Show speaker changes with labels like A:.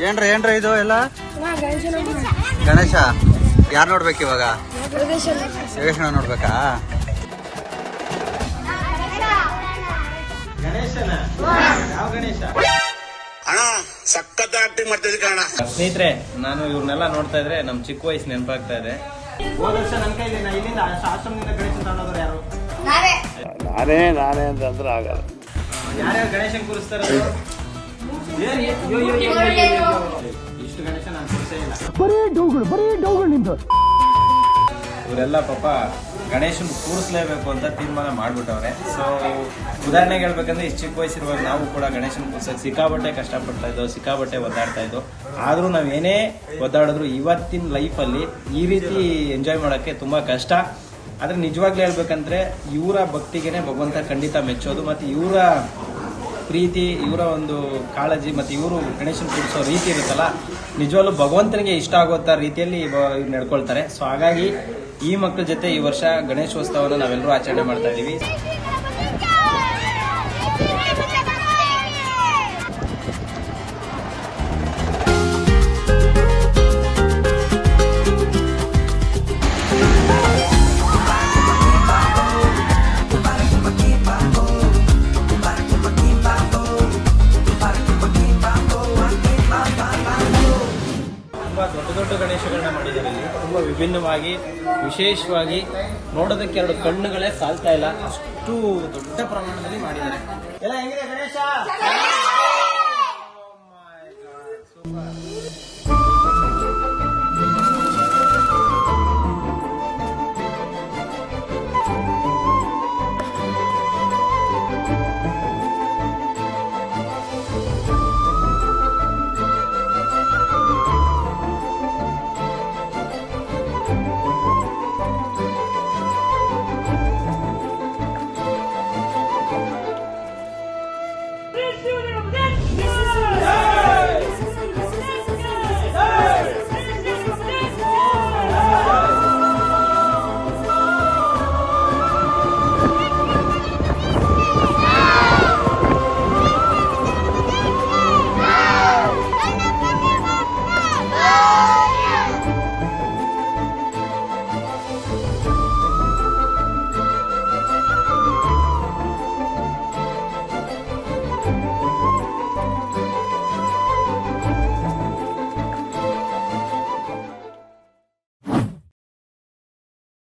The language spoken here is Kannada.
A: ಏನ್ರ ಇದು ಎಲ್ಲ ಗಣೇಶ ಯಾರು ನೋಡ್ಬೇಕು ಇವಾಗ? ಯೋಗೇಶಣ್ಣ ನೋಡ್ಬೇಕಾ?
B: ಸಖತ್ ಆಕ್ಟಿಂಗ್ ಮಾಡ್ತಿದ್ದೆ ಕಣ.
C: ಸ್ನೇಹಿತರೆ, ನಾನು ಇವ್ರನ್ನೆಲ್ಲ ನೋಡ್ತಾ ಇದ್ರೆ ನಮ್ ಚಿಕ್ಕ ವಯಸ್ಸು ನೆನಪಾಗ್ತಾ ಇದೆ. ಹೋದ ವರ್ಷ ನನ್ನ ಕೈಲಿ ಇಲ್ಲಿಂದ ಆಶ್ರಮದಿಂದ ಗಣೇಶ ತಗೊಂಡೋದ್ರು ಯಾರು?
B: ನಾನೇ ಅಂತಂದ್ರೆ ಆಗಲ್ಲ.
C: ಯಾರ್ಯಾರು ಗಣೇಶನ್ ಕೂರಿಸ್ತಾರೆ? ಇಷ್ಟು ಗಣೇಶ ನಾನು ಕೂರಿಸೇ ಇಲ್ಲ. ಇವರೆಲ್ಲ ಪಾಪ ಗಣೇಶನ್ ಕೂರಿಸ್ಲೇಬೇಕು ಅಂತ ತೀರ್ಮಾನ ಮಾಡ್ಬಿಟ್ಟವ್ರೆ. ಸೊ ಉದಾಹರಣೆಗೆ ಹೇಳ್ಬೇಕಂದ್ರೆ ಇಷ್ಟು ಚಿಕ್ಕ ವಯಸ್ಸಿರುವಾಗ ನಾವು ಕೂಡ ಗಣೇಶನ್ ಕೂರ್ಸಕ್ಕೆ ಸಿಕ್ಕಾಬಟ್ಟೆ ಕಷ್ಟಪಡ್ತಾ ಇದ್ದೋ, ಸಿಕ್ಕಾಬಟ್ಟೆ ಒದ್ದಾಡ್ತಾ ಇದ್ದೋ. ಆದರೂ ನಾವೇನೇ ಒದ್ದಾಡಿದ್ರು ಇವತ್ತಿನ ಲೈಫಲ್ಲಿ ಈ ರೀತಿ ಎಂಜಾಯ್ ಮಾಡೋಕ್ಕೆ ತುಂಬ ಕಷ್ಟ. ಆದರೆ ನಿಜವಾಗ್ಲೂ ಹೇಳ್ಬೇಕಂದ್ರೆ ಇವರ ಭಕ್ತಿಗೆನೆ ಭಗವಂತ ಖಂಡಿತ ಮೆಚ್ಚೋದು. ಮತ್ತು ಇವರ ಪ್ರೀತಿ, ಇವರ ಒಂದು ಕಾಳಜಿ ಮತ್ತು ಇವರು ಗಣೇಶನ್ ಕೂರಿಸೋ ರೀತಿ ಇರುತ್ತಲ್ಲ, ನಿಜವಾಗ್ಲೂ ಭಗವಂತನಿಗೆ ಇಷ್ಟ ಆಗುವಂಥ ರೀತಿಯಲ್ಲಿ ಇವ್ರು ನಡ್ಕೊಳ್ತಾರೆ. ಸೊ ಹಾಗಾಗಿ ಈ ಮಕ್ಕಳ ಜೊತೆ ಈ ವರ್ಷ ಗಣೇಶೋತ್ಸವನ ನಾವೆಲ್ಲರೂ ಆಚರಣೆ ಮಾಡ್ತಾ ಇದ್ದೀವಿ. ದೊಡ್ಡ ಗಣೇಶಗಳನ್ನ ಮಾಡಿದ್ದಾರೆ ಇಲ್ಲಿ. ತುಂಬ ವಿಭಿನ್ನವಾಗಿ, ವಿಶೇಷವಾಗಿ, ನೋಡೋದಕ್ಕೆ ಎರಡು ಕಣ್ಣುಗಳೇ ಸಾಲ್ತಾ ಇಲ್ಲ, ಅಷ್ಟು ದೊಡ್ಡ ಪ್ರಮಾಣದಲ್ಲಿ ಮಾಡಿದ್ದಾರೆ. ಎಲ್ಲ ಹೆಂಗಿದೆ ಗಣೇಶ?